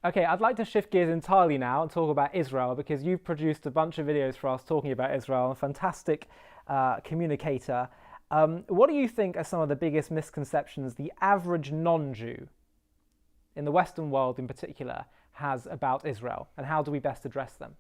Okay, I'd like to shift gears entirely now and talk about Israel because you've produced a bunch of videos for us talking about Israel, a fantastic communicator. What do you think are some of the biggest misconceptions the average non Jew, in the Western world in particular, has about Israel, and how do we best address them?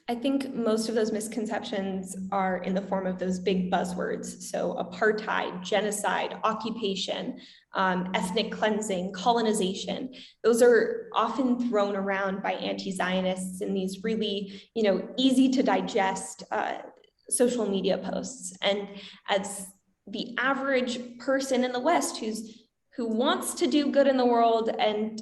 I think most of those misconceptions are in the form of those big buzzwords. So, apartheid, genocide, occupation, ethnic cleansing, colonization. Those are often thrown around by anti-Zionists in these really, easy to digest social media posts. And as the average person in the West who wants to do good in the world and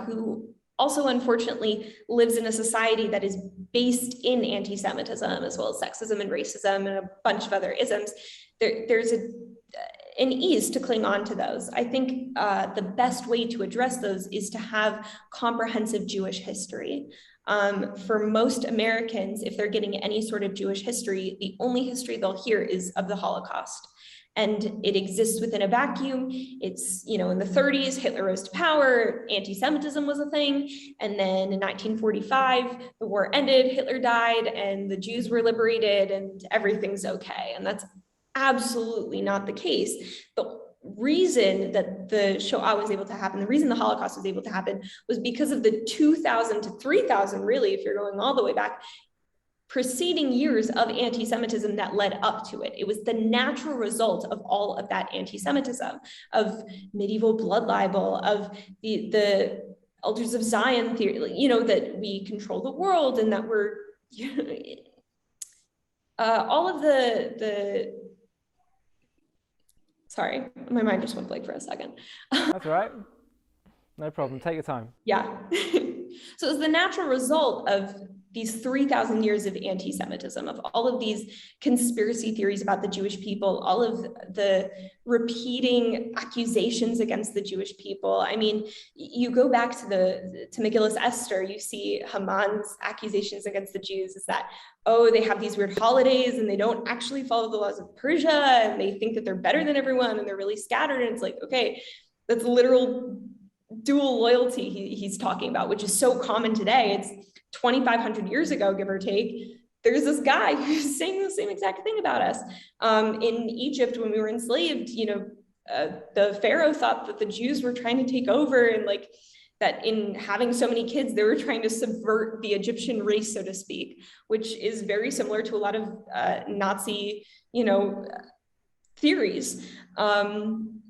who also unfortunately lives in a society that is based in anti-Semitism as well as sexism and racism and a bunch of other isms, there's an ease to cling on to those. I think the best way to address those is to have comprehensive Jewish history. For most Americans, if they're getting any sort of Jewish history, the only history they'll hear is of the Holocaust. And it exists within a vacuum. It's, in the 30s, Hitler rose to power, anti-Semitism was a thing. And then in 1945, the war ended, Hitler died, and the Jews were liberated, and everything's okay. And that's absolutely not the case. The reason that the Shoah was able to happen, the reason the Holocaust was able to happen was because of the 2000 to 3000, really, if you're going all the way back, preceding years of anti-Semitism that led up to it. It was the natural result of all of that anti-Semitism, of medieval blood libel, of the Elders of Zion theory, that we control the world and that we're, all of sorry, my mind just went blank for a second. That's all right. No problem. Take your time. Yeah. So it was the natural result of these 3,000 years of anti-Semitism, of all of these conspiracy theories about the Jewish people, all of the repeating accusations against the Jewish people. I mean, you go back to Megillus Esther, you see Haman's accusations against the Jews is that, oh, they have these weird holidays and they don't actually follow the laws of Persia and they think that they're better than everyone and they're really scattered. And it's like, okay, that's literal dual loyalty he's talking about, which is so common today. It's 2,500 years ago, give or take. There's this guy who's saying the same exact thing about us. In Egypt, when we were enslaved, the Pharaoh thought that the Jews were trying to take over, and like that in having so many kids, they were trying to subvert the Egyptian race, so to speak, which is very similar to a lot of Nazi, theories. Again,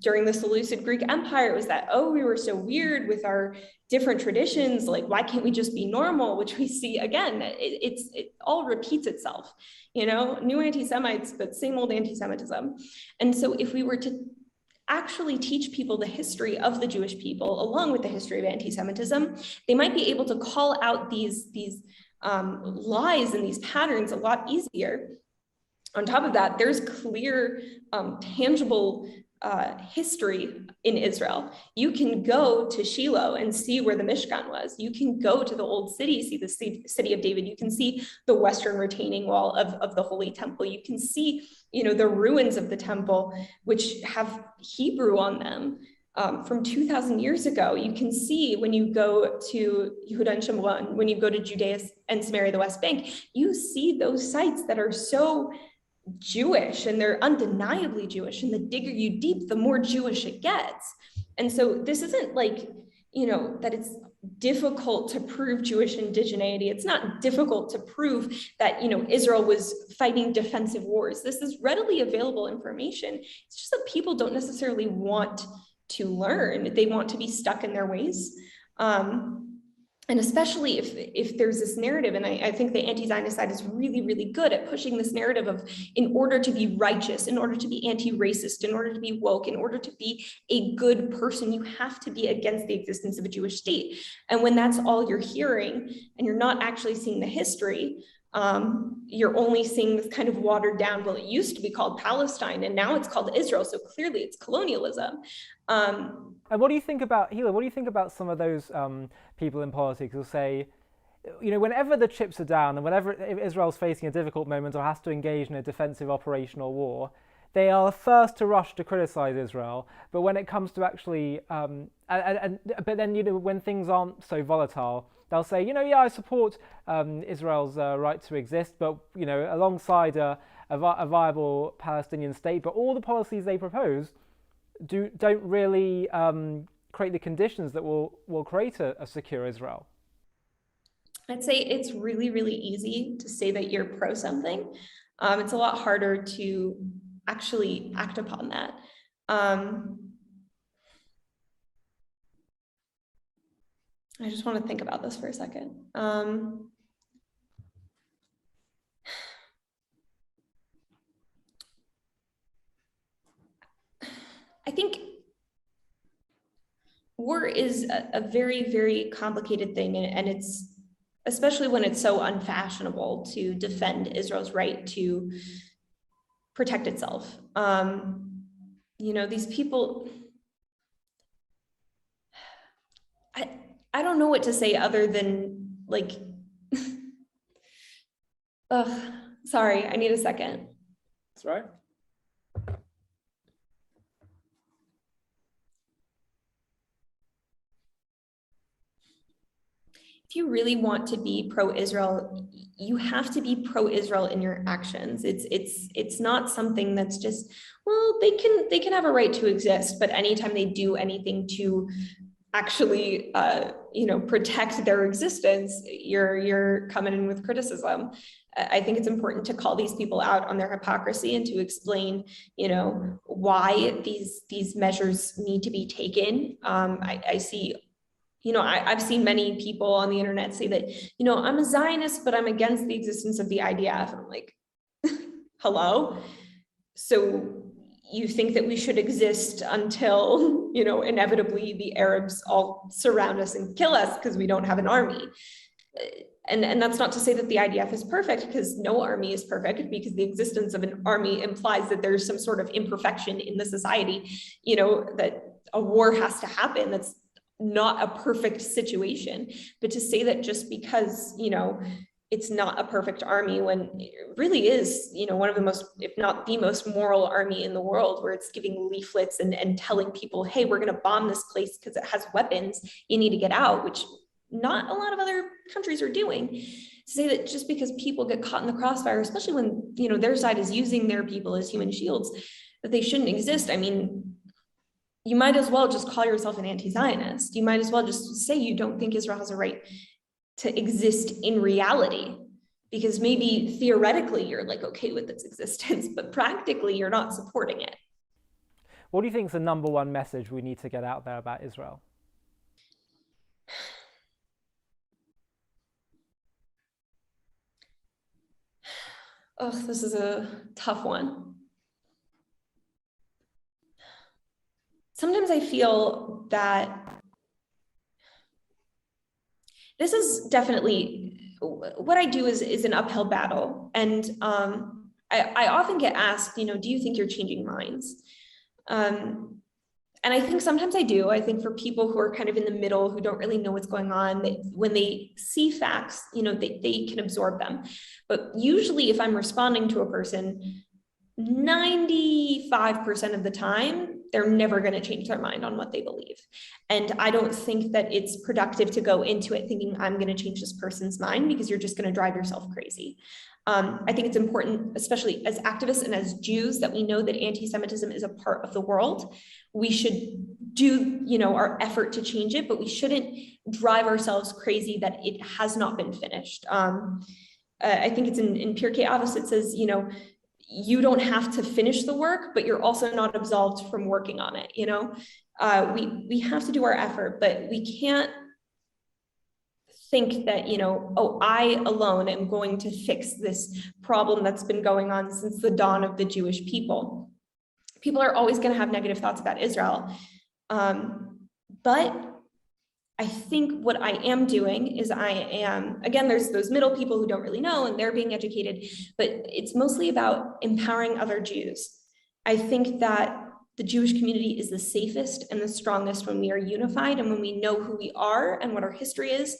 during the Seleucid Greek Empire, it was that, oh, we were so weird with our different traditions, like why can't we just be normal, which we see again, it all repeats itself, new anti-Semites, but same old anti-Semitism. And so if we were to actually teach people the history of the Jewish people along with the history of anti-Semitism, they might be able to call out these lies and these patterns a lot easier. On top of that, there's clear, tangible history in Israel. You can go to Shiloh and see where the Mishkan was. You can go to the old city, see the city of David. You can see the western retaining wall of the Holy Temple. You can see, the ruins of the temple, which have Hebrew on them from 2,000 years ago. You can see when you go to Yehuda and Shomron, when you go to Judea and Samaria, the West Bank, you see those sites that are so Jewish, and they're undeniably Jewish, and the digger you deep, the more Jewish it gets. And so this isn't like, that it's difficult to prove Jewish indigeneity. It's not difficult to prove that, Israel was fighting defensive wars. This is readily available information. It's just that people don't necessarily want to learn. They want to be stuck in their ways. And especially if there's this narrative, and I think the anti-Zionist side is really, really good at pushing this narrative of, in order to be righteous, in order to be anti-racist, in order to be woke, in order to be a good person, you have to be against the existence of a Jewish state. And when that's all you're hearing, and you're not actually seeing the history, you're only seeing this kind of watered down, well, it used to be called Palestine, and now it's called Israel, so clearly it's colonialism. And what do you think about, Hila, what do you think about some of those people in politics who say, whenever the chips are down and whenever Israel's facing a difficult moment or has to engage in a defensive operation or war, they are the first to rush to criticize Israel, but when it comes to actually, but then when things aren't so volatile, they'll say, yeah, I support Israel's right to exist, but alongside a viable Palestinian state. But all the policies they propose don't really create the conditions that will create a secure Israel. I'd say it's really, really easy to say that you're pro something. It's a lot harder to actually act upon that. I just want to think about this for a second. I think war is a very, very complicated thing, and it's, especially when it's so unfashionable to defend Israel's right to protect itself. These people, I don't know what to say other than like, sorry, I need a second. That's right. If you really want to be pro-Israel, you have to be pro-Israel in your actions. It's not something that's just, well, they can have a right to exist, but anytime they do anything to actually protect their existence, you're coming in with criticism. I think it's important to call these people out on their hypocrisy and to explain, why these measures need to be taken. I see, I've seen many people on the internet say that, I'm a Zionist, but I'm against the existence of the IDF. And I'm like, hello? So you think that we should exist until, inevitably the Arabs all surround us and kill us because we don't have an army. And that's not to say that the IDF is perfect, because no army is perfect, because the existence of an army implies that there's some sort of imperfection in the society, that a war has to happen. That's not a perfect situation. But to say that just because, it's not a perfect army, when it really is, one of the most, if not the most moral army in the world, where it's giving leaflets and telling people, hey, we're going to bomb this place because it has weapons, you need to get out, which not a lot of other countries are doing. To say that just because people get caught in the crossfire, especially when, their side is using their people as human shields, that they shouldn't exist. I mean, you might as well just call yourself an anti-Zionist. You might as well just say you don't think Israel has a right to exist in reality, because maybe theoretically you're like okay with its existence, but practically you're not supporting it. What do you think is the number one message we need to get out there about Israel? Oh, this is a tough one. Sometimes I feel that this is definitely what I do is an uphill battle. And I often get asked, do you think you're changing minds? And I think sometimes I do. I think for people who are kind of in the middle, who don't really know what's going on, when they see facts, they can absorb them. But usually if I'm responding to a person, 95% of the time, they're never going to change their mind on what they believe. And I don't think that it's productive to go into it thinking I'm going to change this person's mind, because you're just going to drive yourself crazy. I think it's important, especially as activists and as Jews, that we know that anti-Semitism is a part of the world. We should do, our effort to change it, but we shouldn't drive ourselves crazy that it has not been finished. I think it's in Pirkei Avos, it says, you don't have to finish the work, but you're also not absolved from working on it. We have to do our effort, but we can't think that, I alone am going to fix this problem that's been going on since the dawn of the Jewish people. People are always going to have negative thoughts about Israel. But I think what I am doing is again, there's those middle people who don't really know and they're being educated, but it's mostly about empowering other Jews. I think that the Jewish community is the safest and the strongest when we are unified and when we know who we are and what our history is,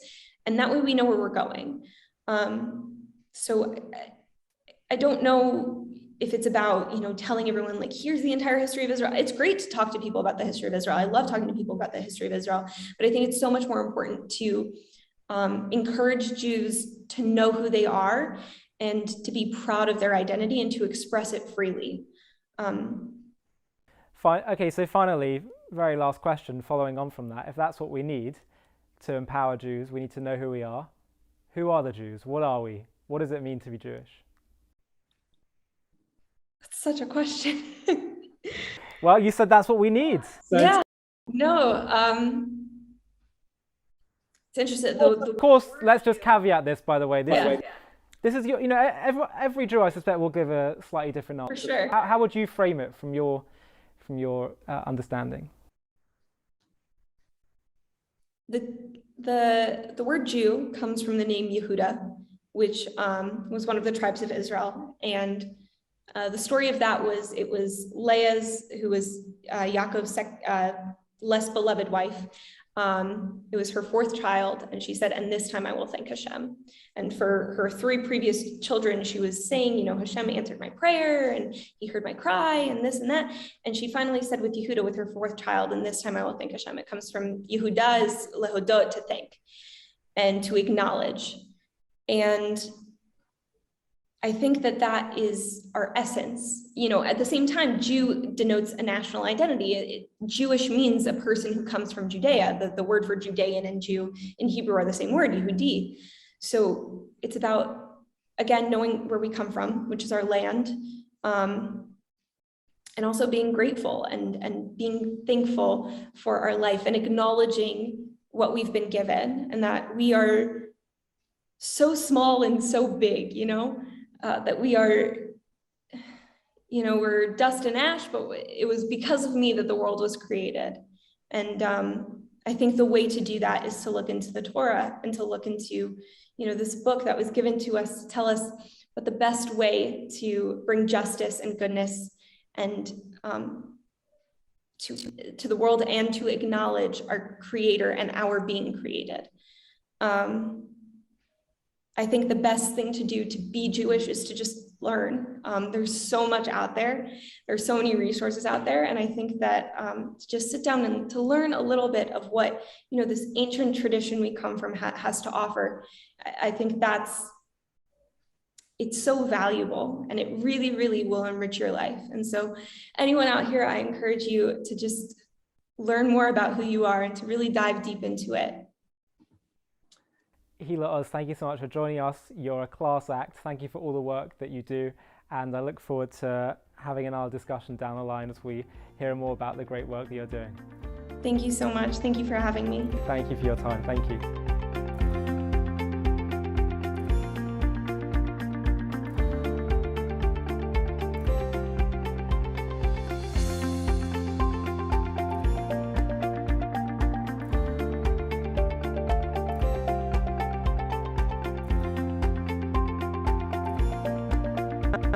and that way we know where we're going. So I don't know if it's about, telling everyone like, here's the entire history of Israel, it's great to talk to people about the history of Israel. I love talking to people about the history of Israel, but I think it's so much more important to encourage Jews to know who they are and to be proud of their identity and to express it freely. Okay, so finally, very last question following on from that. If that's what we need to empower Jews, we need to know who we are. Who are the Jews? What are we? What does it mean to be Jewish? That's such a question. Well, you said that's what we need. So yeah, no, it's interesting. Of course, let's just caveat this, by the way. This is your, every Jew, I suspect, will give a slightly different answer. For sure. How would you frame it from your understanding? The word Jew comes from the name Yehuda, which was one of the tribes of Israel. And the story of that was, it was Leah's, who was Yaakov's less beloved wife. It was her fourth child, and she said, and this time I will thank Hashem. And for her three previous children, she was saying, Hashem answered my prayer, and he heard my cry, and this and that. And she finally said with Yehuda, with her fourth child, and this time I will thank Hashem. It comes from Yehuda's lehodot, to thank and to acknowledge. And I think that is our essence. At the same time, Jew denotes a national identity. Jewish means a person who comes from Judea. The word for Judean and Jew in Hebrew are the same word, Yehudi. So it's about, again, knowing where we come from, which is our land, and also being grateful and being thankful for our life and acknowledging what we've been given and that we are so small and so big, that we are, we're dust and ash, but it was because of me that the world was created. And I think the way to do that is to look into the Torah and to look into, this book that was given to us to tell us what the best way to bring justice and goodness and to the world and to acknowledge our Creator and our being created. I think the best thing to do to be Jewish is to just learn. There's so much out there. There's so many resources out there. And I think that to just sit down and to learn a little bit of what, this ancient tradition we come from has to offer. I think it's so valuable and it really, really will enrich your life. And so anyone out here, I encourage you to just learn more about who you are and to really dive deep into it. Hila Oz, thank you so much for joining us. You're a class act. Thank you for all the work that you do. And I look forward to having another discussion down the line as we hear more about the great work that you're doing. Thank you so much. Thank you for having me. Thank you for your time. Thank you.